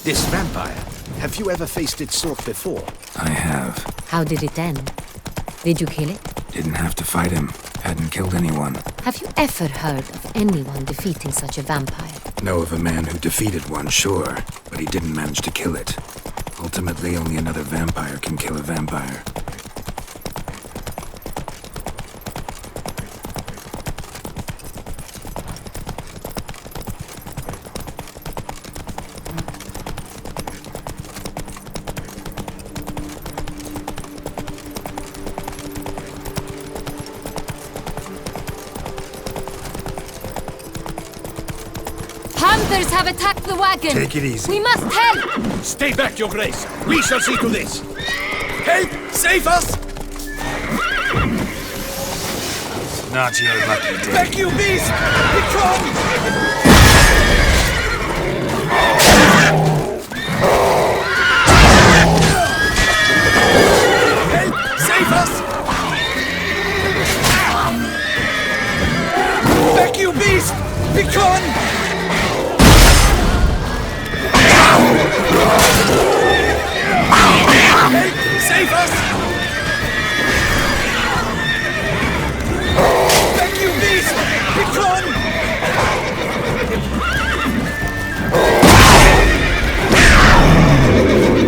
This vampire, have you ever faced its sort before? I have. How did it end? Did you kill it? Didn't have to fight him. Hadn't killed anyone. Have you ever heard of anyone defeating such a vampire? Know of a man who defeated one, sure, but he didn't manage to kill it. Ultimately, only another vampire can kill a vampire. Hunters have attacked the wagon! Take it easy. We must help! Stay back, Your Grace. We shall see to this. Help! Save us! Not your lucky day. Back, you beast! Begone! Help! Save us! Back, you beast! Begone! Help! Save us! Back, you beast! Begone!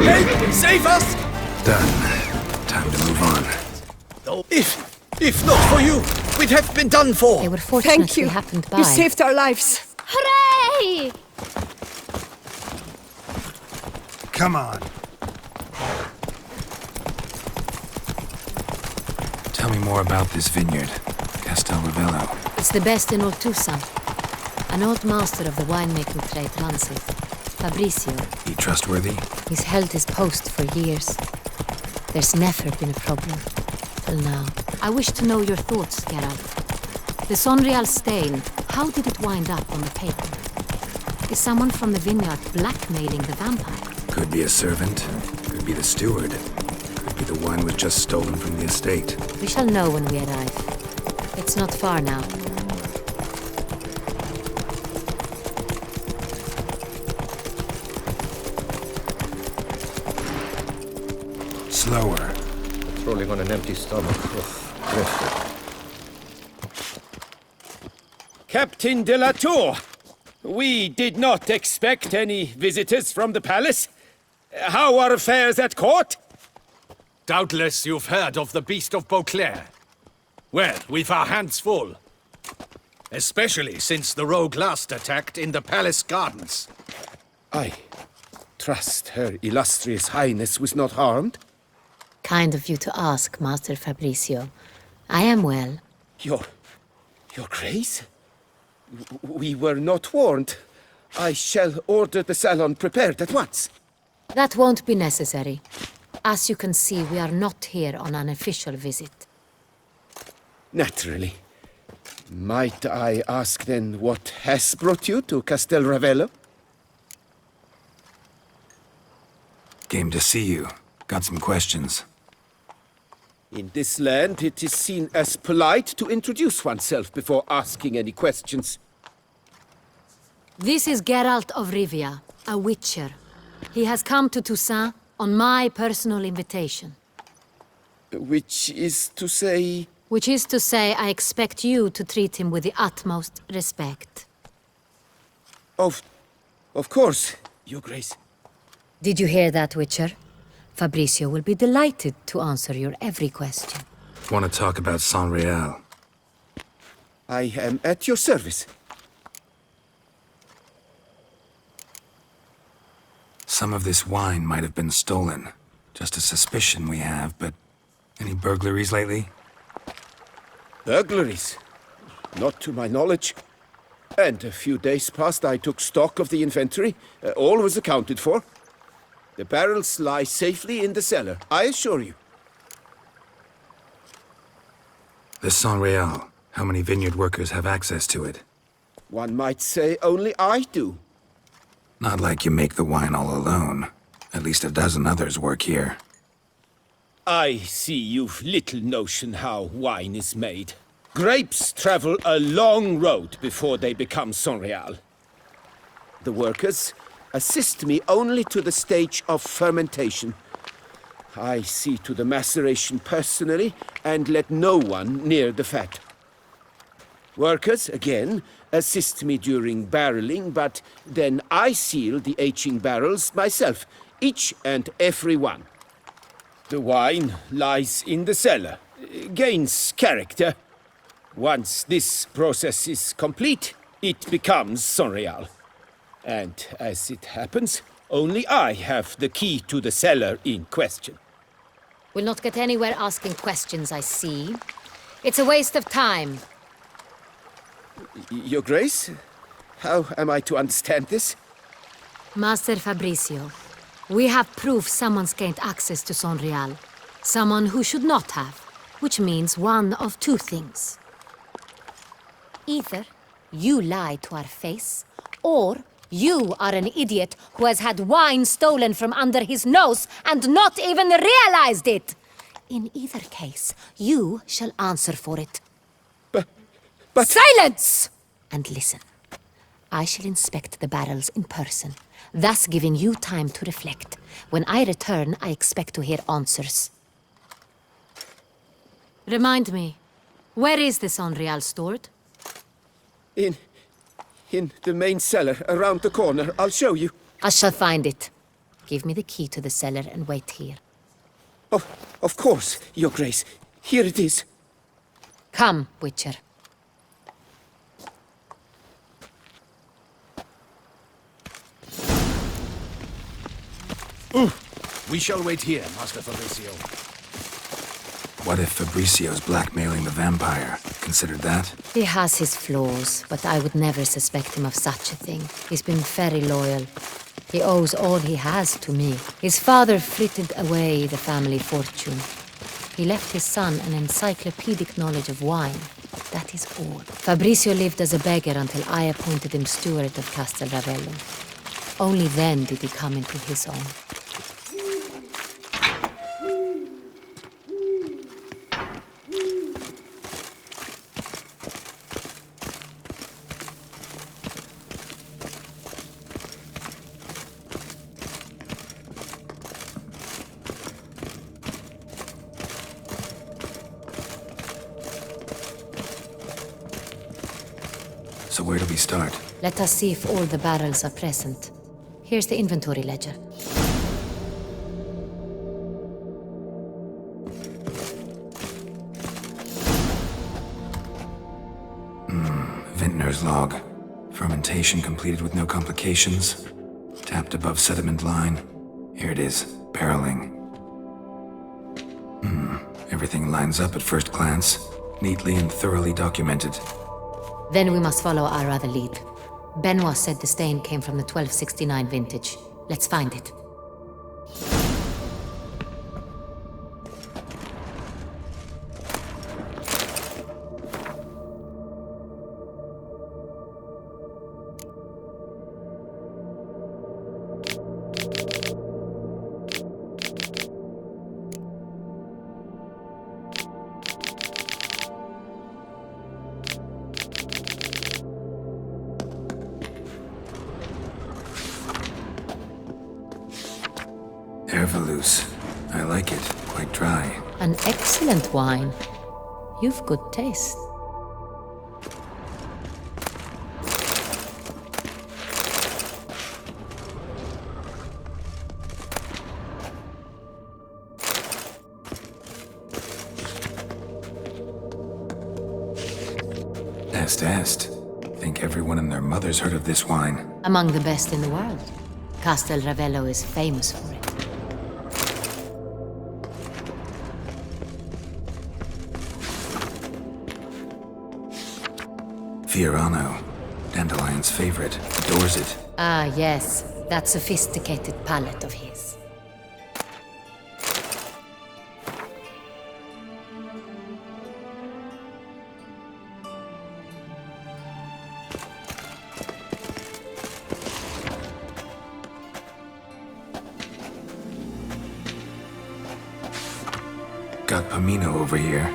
Help! Save us! Done. Time to move on. If not for you, we'd have been done for. They were fortunate Thank you. we happened by. You saved our lives. Hooray! Come on. Tell me more about this vineyard, Castel Ravello. It's the best in Oltusa. An old master of the winemaking trade runs it. Fabrizio. He trustworthy? He's held his post for years. There's never been a problem. Till now. I wish to know your thoughts, Geralt. The Sonreal stain, how did it wind up on the paper? Is someone from the vineyard blackmailing the vampire? Could be a servant. Could be the steward. Could be the wine was just stolen from the estate. We shall know when we arrive. It's not far now. Slower. Rolling on an empty stomach. Captain de la Tour, we did not expect any visitors from the palace. How are affairs at court? Doubtless you've heard of the Beast of Beauclair. Well, we've our hands full. Especially since the rogue last attacked in the palace gardens. I trust Her Illustrious Highness was not harmed. Kind of you to ask, Master Fabrizio. I am well. Your Grace? We were not warned. I shall order the salon prepared at once. That won't be necessary. As you can see, we are not here on an official visit. Naturally. Might I ask then what has brought you to Castel Ravello? Came to see you. Got some questions. In this land, it is seen as polite to introduce oneself before asking any questions. This is Geralt of Rivia, a witcher. He has come to Toussaint on my personal invitation. Which is to say... Which is to say, I expect you to treat him with the utmost respect. Of course, Your Grace. Did you hear that, Witcher? Fabrizio will be delighted to answer your every question. Want to talk about Sonreal? I am at your service. Some of this wine might have been stolen. Just a suspicion we have, but... Any burglaries lately? Burglaries? Not to my knowledge. And a few days past I took stock of the inventory. All was accounted for. The barrels lie safely in the cellar, I assure you. The Sonreal. How many vineyard workers have access to it? One might say only I do. Not like you make the wine all alone. At least a dozen others work here. I see you've little notion how wine is made. Grapes travel a long road before they become Sonreal. The workers assist me only to the stage of fermentation. I see to the maceration personally, and let no one near the fat. Workers, again, assist me during barreling, but then I seal the aging barrels myself, each and every one. The wine lies in the cellar, gains character. Once this process is complete, it becomes Sonreal. And as it happens, only I have the key to the cellar in question. We'll not get anywhere asking questions, I see. It's a waste of time. Your Grace? How am I to understand this? Master Fabricio, we have proof someone's gained access to Sonreal. Someone who should not have, which means one of two things. Either you lie to our face, or you are an idiot who has had wine stolen from under his nose and not even realized it. In either case, you shall answer for it. But... Silence! And listen. I shall inspect the barrels in person, thus giving you time to reflect. When I return, I expect to hear answers. Remind me, where is this Sonreal stored? In the main cellar, around the corner. I'll show you. I shall find it. Give me the key to the cellar and wait here. Oh, of course, Your Grace. Here it is. Come, Witcher. We shall wait here, Master Fabricio. What if Fabricio's blackmailing the vampire? Considered that? He has his flaws, but I would never suspect him of such a thing. He's been very loyal. He owes all he has to me. His father frittered away the family fortune. He left his son an encyclopedic knowledge of wine. That is all. Fabricio lived as a beggar until I appointed him steward of Castel Ravello. Only then did he come into his own. So where do we start? Let us see if all the barrels are present. Here's the inventory ledger. Vintner's log. Fermentation completed with no complications. Tapped above sediment line. Here it is. Barreling. Everything lines up at first glance. Neatly and thoroughly documented. Then we must follow our other lead. Benoit said the stain came from the 1269 vintage. Let's find it. Ervelous. I like it. Quite dry. An excellent wine. You've good taste. Est. Think everyone and their mother's heard of this wine. Among the best in the world. Castel Ravello is famous for it. Fiorano. Dandelion's favorite. Adores it. Ah, yes. That sophisticated palate of his. Got Pomino over here.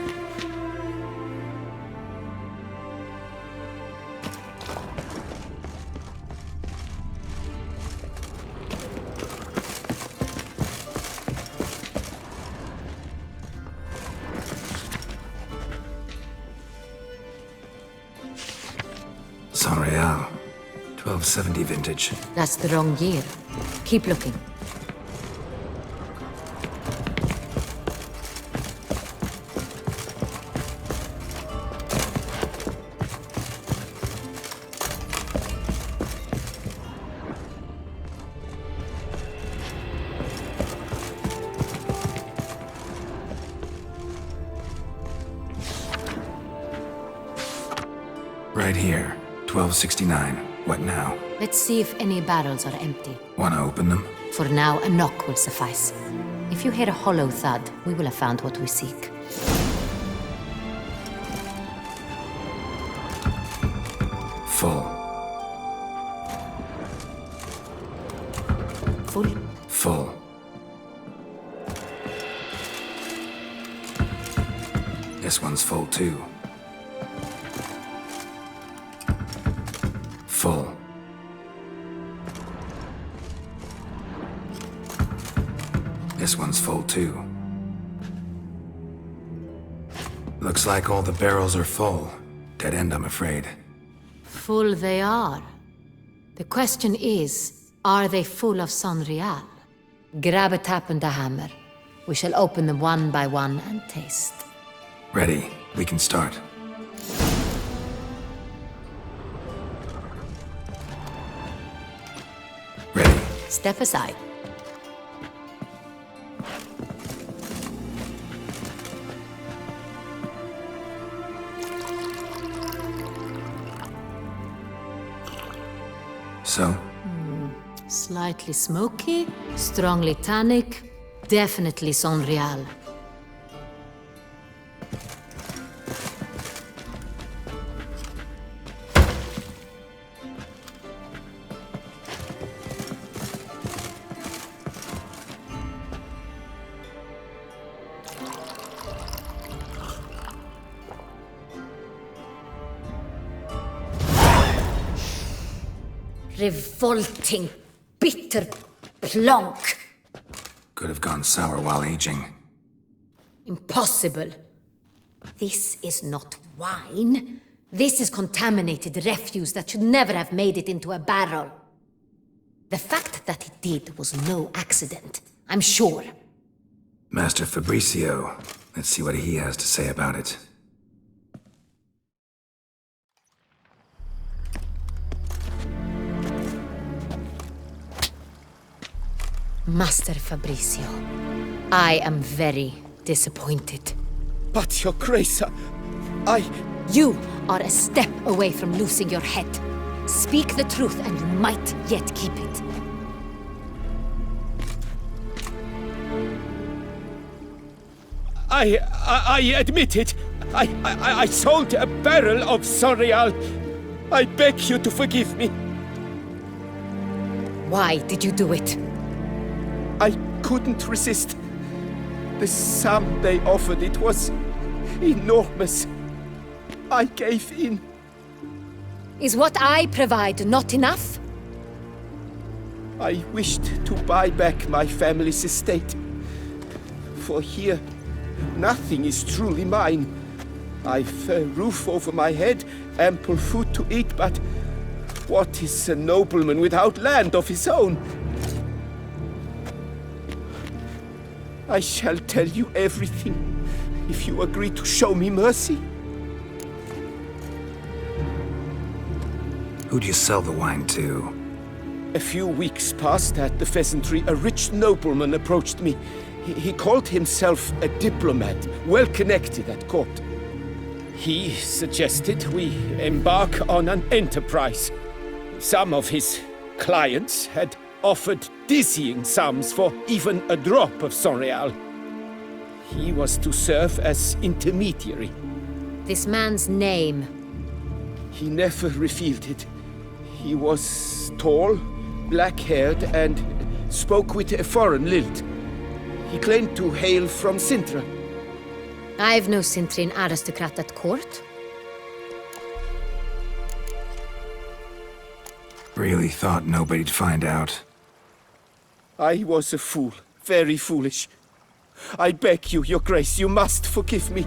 1270 vintage. That's the wrong year. Keep looking. Right here. 1269. What now? Let's see if any barrels are empty. Wanna open them? For now, a knock will suffice. If you hear a hollow thud, we will have found what we seek. Full. Full? Full. This one's full too. Full. This one's full too. Looks like all the barrels are full. Dead end, I'm afraid. Full they are. The question is, are they full of Sonreal? Grab a tap and a hammer. We shall open them one by one and taste. Ready. We can start. Ready. Step aside. So, Slightly smoky, strongly tannic, definitely Sonreal. Revolting, bitter plonk. could have gone sour while aging. Impossible. This is not wine. This is contaminated refuse that should never have made it into a barrel. The fact that it did was no accident, I'm sure. Master Fabricio. Let's see what he has to say about it. Master Fabricio, I am very disappointed. But, Your Grace, I... You are a step away from losing your head. Speak the truth and you might yet keep it. I admit it. I sold a barrel of Sonreal. I beg you to forgive me. Why did you do it? I couldn't resist. The sum they offered, it was enormous. I gave in. Is what I provide not enough? I wished to buy back my family's estate. For here, nothing is truly mine. I've a roof over my head, ample food to eat, but what is a nobleman without land of his own? I shall tell you everything, if you agree to show me mercy. Who'd you sell the wine to? A few weeks past at the pheasantry, a rich nobleman approached me. He called himself a diplomat, well connected at court. He suggested we embark on an enterprise. Some of his clients had offered dizzying sums for even a drop of Sonreal. He was to serve as intermediary. This man's name. He never revealed it. He was tall, black-haired, and spoke with a foreign lilt. He claimed to hail from Sintra. I've no Cintrin aristocrat at court. Really thought nobody'd find out. I was a fool, very foolish. I beg you, Your Grace, you must forgive me.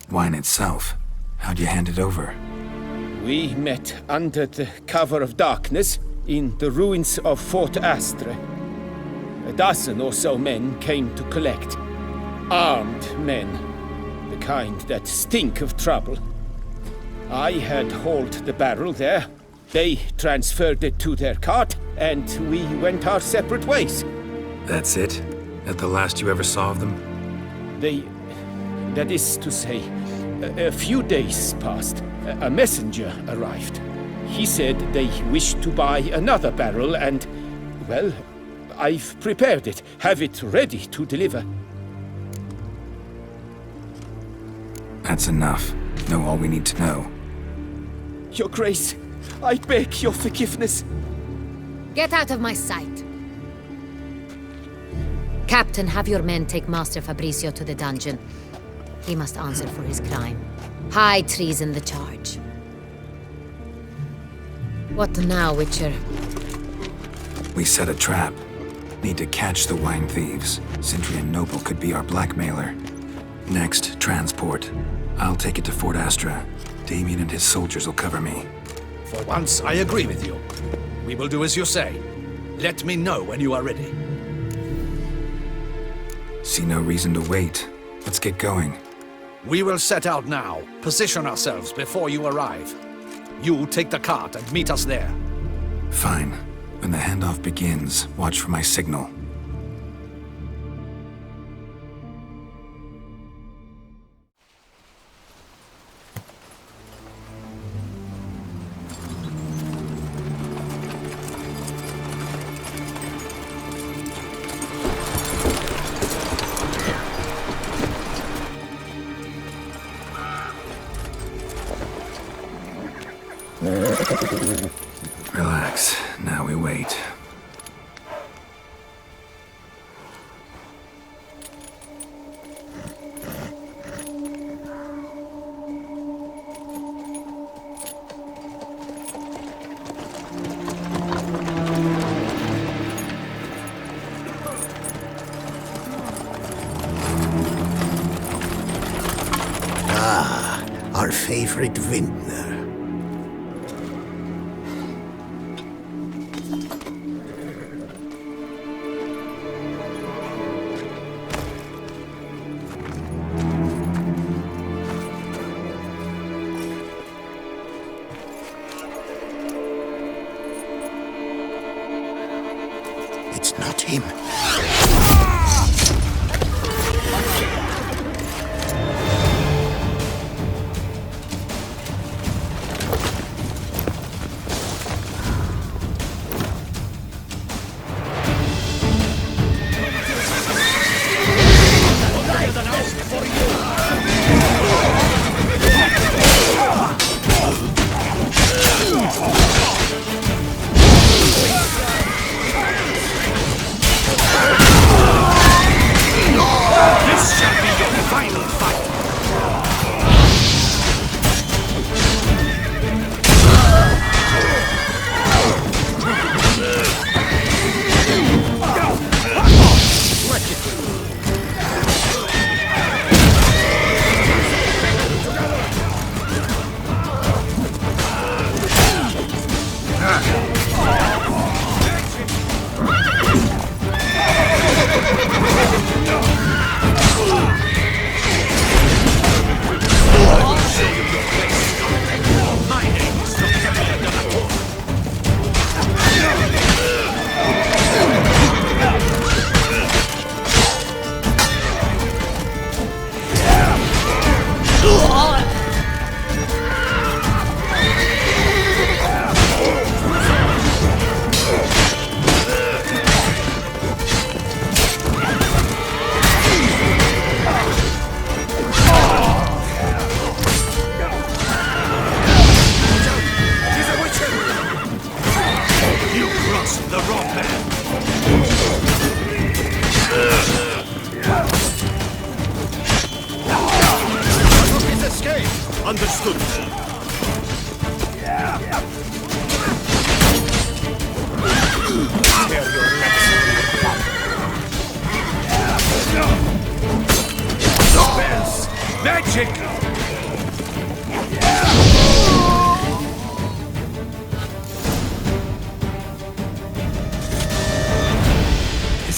Wine itself. How'd you hand it over? We met under the cover of darkness in the ruins of Fort Astre. A dozen or so men came to collect. Armed men. The kind that stink of trouble. I had hauled the barrel there. They transferred it to their cart, and we went our separate ways. That's it? That the last you ever saw of them? That is to say, a few days passed. A messenger arrived. He said they wished to buy another barrel and, well, I've prepared it. Have it ready to deliver. That's enough. Know all we need to know. Your Grace, I beg your forgiveness. Get out of my sight. Captain, have your men take Master Fabrizio to the dungeon. He must answer for his crime. High treason the charge. What now, Witcher? We set a trap. Need to catch the wine thieves. Sindri and Noble could be our blackmailer. Next, transport. I'll take it to Fort Astra. Damien and his soldiers will cover me. For once, I agree with you. We will do as you say. Let me know when you are ready. See no reason to wait. Let's get going. We will set out now. Position ourselves before you arrive. You take the cart and meet us there. Fine. When the handoff begins, watch for my signal. Relax. Now we wait. Our favorite vintner. It's not him.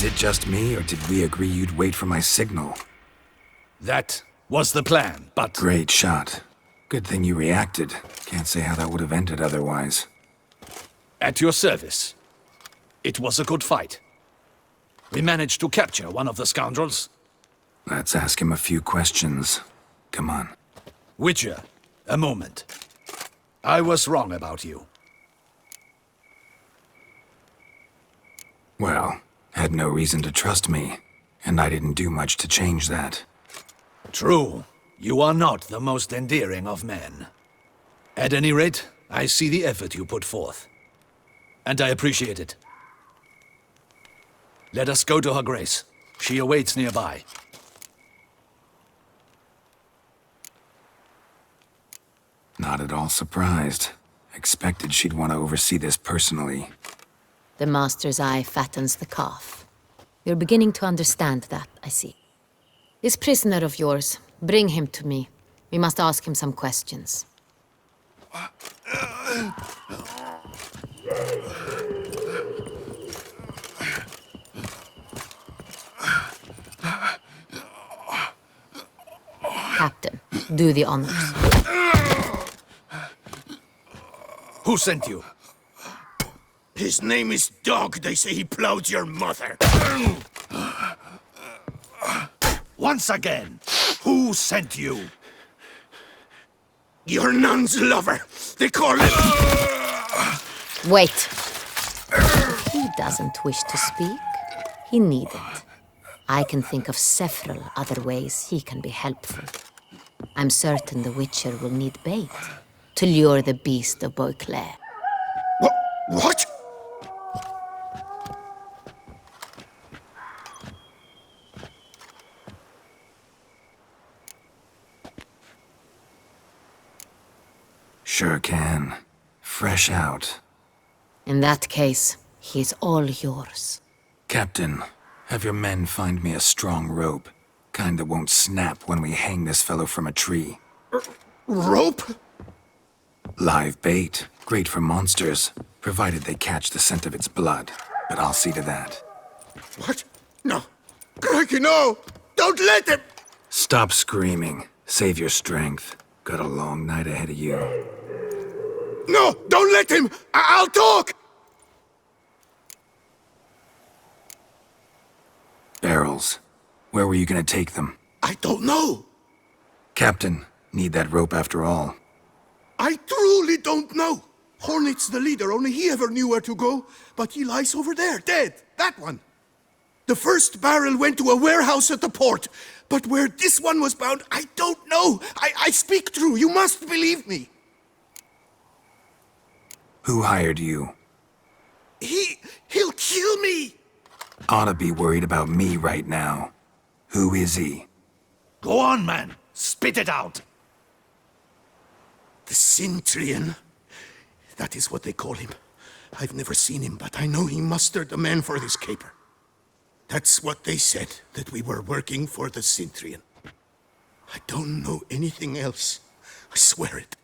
Is it just me, or did we agree you'd wait for my signal? That was the plan, but... Great shot. Good thing you reacted. Can't say how that would have ended otherwise. At your service. It was a good fight. We managed to capture one of the scoundrels. Let's ask him a few questions. Come on. Witcher, a moment. I was wrong about you. Well, had no reason to trust me, and I didn't do much to change that. True. You are not the most endearing of men. At any rate, I see the effort you put forth. And I appreciate it. Let us go to her grace. She awaits nearby. Not at all surprised. Expected she'd want to oversee this personally. The master's eye fattens the calf. You're beginning to understand that, I see. This prisoner of yours, bring him to me. We must ask him some questions. Captain, do the honors. Who sent you? His name is Dog. They say he plowed your mother. Once again, who sent you? Your nun's lover. They call him... Wait. He doesn't wish to speak. He needn't. I can think of several other ways he can be helpful. I'm certain the Witcher will need bait to lure the beast of Beauclair. What? Sure can. Fresh out. In that case, he's all yours. Captain, have your men find me a strong rope. Kind that won't snap when we hang this fellow from a tree. Rope? Live bait. Great for monsters, provided they catch the scent of its blood. But I'll see to that. What? No. Crikey, no! Don't let him! Stop screaming. Save your strength. Got a long night ahead of you. No! Don't let him! I'll talk! Barrels. Where were you gonna take them? I don't know. Captain, need that rope after all. I truly don't know. Hornet's the leader, only he ever knew where to go. But he lies over there, dead. That one. The first barrel went to a warehouse at the port. But where this one was bound, I don't know. I speak true. You must believe me. Who hired you? He'll kill me. Oughta be worried about me right now. Who is he? Go on, man. Spit it out. The Cintrian. That is what they call him. I've never seen him, but I know he mustered a man for his caper. That's what they said, that we were working for the Cintrian. I don't know anything else. I swear it.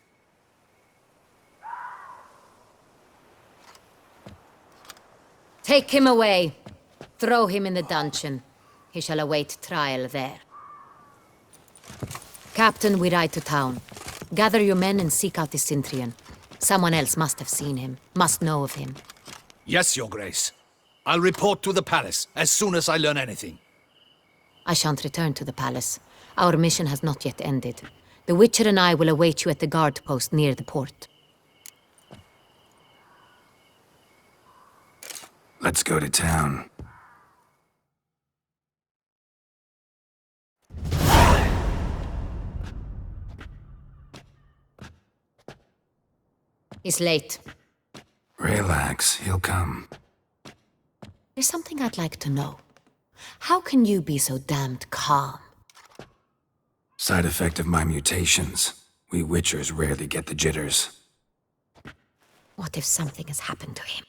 Take him away. Throw him in the dungeon. He shall await trial there. Captain, we ride to town. Gather your men and seek out the Cintrian. Someone else must have seen him, must know of him. Yes, Your Grace. I'll report to the palace as soon as I learn anything. I shan't return to the palace. Our mission has not yet ended. The Witcher and I will await you at the guard post near the port. Let's go to town. It's late. Relax, he'll come. There's something I'd like to know. How can you be so damned calm? Side effect of my mutations. We Witchers rarely get the jitters. What if something has happened to him?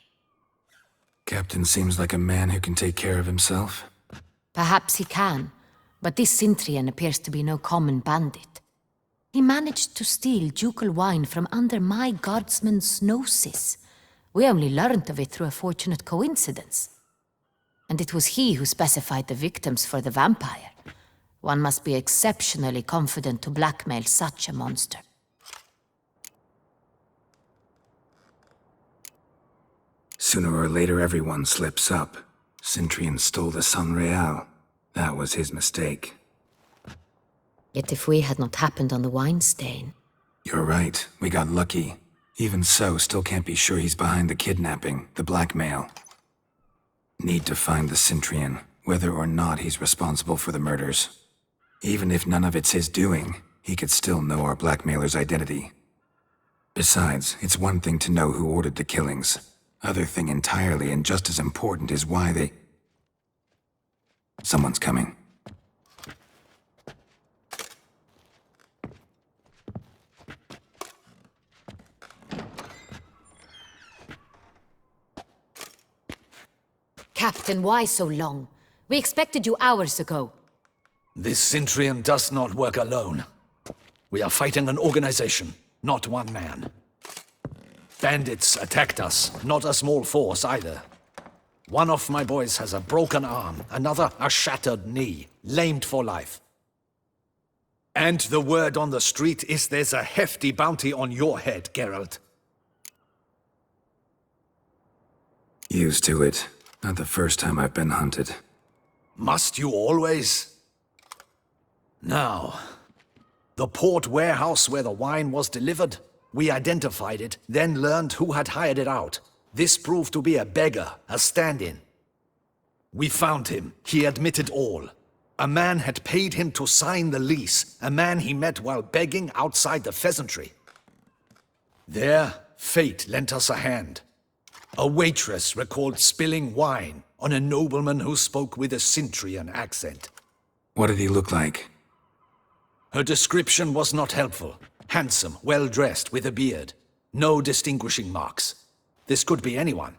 Captain seems like a man who can take care of himself. Perhaps he can, but this Cintrian appears to be no common bandit. He managed to steal ducal wine from under my guardsman's noses. We only learned of it through a fortunate coincidence. And it was he who specified the victims for the vampire. One must be exceptionally confident to blackmail such a monster. Sooner or later, everyone slips up. Centurion stole the Sun Real. That was his mistake. Yet if we had not happened on the wine stain... You're right. We got lucky. Even so, still can't be sure he's behind the kidnapping, the blackmail. Need to find the Centurion, whether or not he's responsible for the murders. Even if none of it's his doing, he could still know our blackmailer's identity. Besides, it's one thing to know who ordered the killings. Other thing entirely, and just as important, is why they... Someone's coming. Captain, why so long? We expected you hours ago. This Centurion does not work alone. We are fighting an organization, not one man. Bandits attacked us, not a small force either. One of my boys has a broken arm, another a shattered knee, lamed for life. And the word on the street is there's a hefty bounty on your head, Geralt. Used to it. Not the first time I've been hunted. Must you always? Now, the port warehouse where the wine was delivered, we identified it, then learned who had hired it out. This proved to be a beggar, a stand-in. We found him. He admitted all. A man had paid him to sign the lease, a man he met while begging outside the pheasantry. There, fate lent us a hand. A waitress recalled spilling wine on a nobleman who spoke with a Centurion accent. What did he look like? Her description was not helpful. Handsome, well-dressed, with a beard. No distinguishing marks. This could be anyone.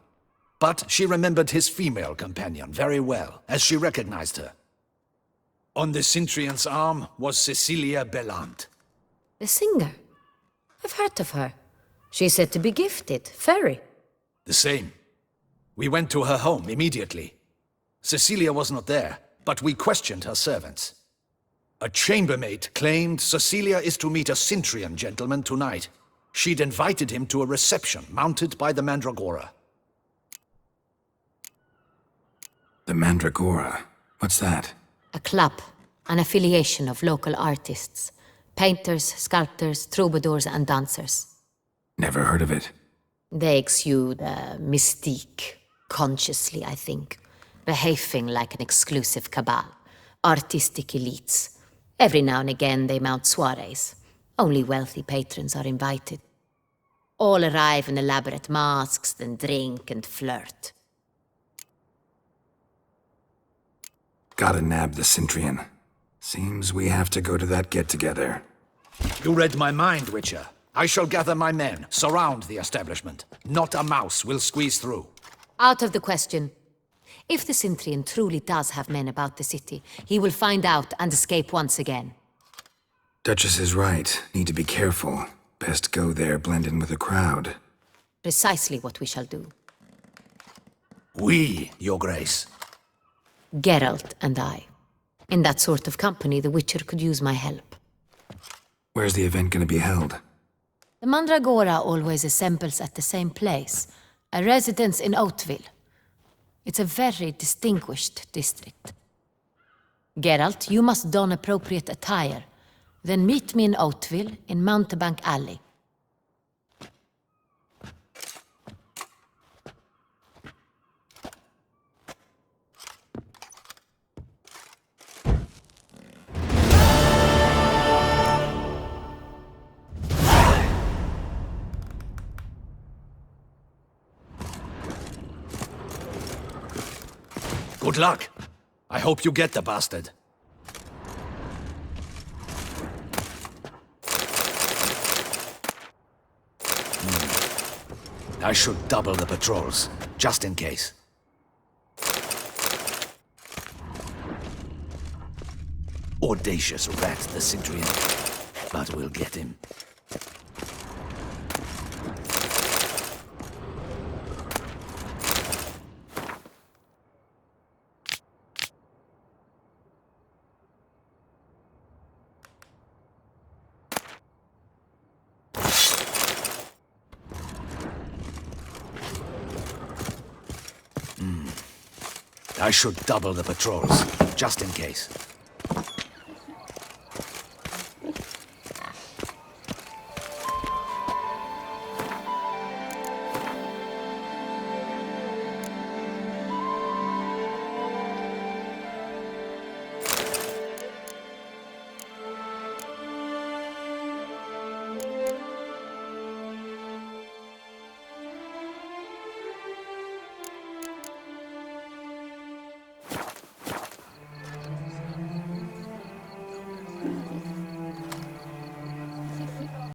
But she remembered his female companion very well, as she recognized her. On the Centurion's arm was Cecilia Bellant. The singer? I've heard of her. She's said to be gifted, fairy. The same. We went to her home immediately. Cecilia was not there, but we questioned her servants. A chambermaid claimed Cecilia is to meet a Centurion gentleman tonight. She'd invited him to a reception mounted by the Mandragora. The Mandragora? What's that? A club, an affiliation of local artists. Painters, sculptors, troubadours and dancers. Never heard of it. They exude mystique, consciously, I think. Behaving like an exclusive cabal. Artistic elites. Every now and again they mount soirees. Only wealthy patrons are invited. All arrive in elaborate masks, then drink and flirt. Gotta nab the Centurion. Seems we have to go to that get-together. You read my mind, Witcher. I shall gather my men, surround the establishment. Not a mouse will squeeze through. Out of the question. If the Centurion truly does have men about the city, he will find out and escape once again. Duchess is right. Need to be careful. Best go there, blend in with the crowd. Precisely what we shall do. We, Your Grace. Geralt and I. In that sort of company, the Witcher could use my help. Where's the event gonna be held? The Mandragora always assembles at the same place, a residence in Oatville. It's a very distinguished district. Geralt, you must don appropriate attire. Then meet me in Oatville, in Mountebank Alley. Good luck. I hope you get the bastard. I should double the patrols, just in case. Audacious rat, the Centurion. But we'll get him. I should double the patrols, just in case.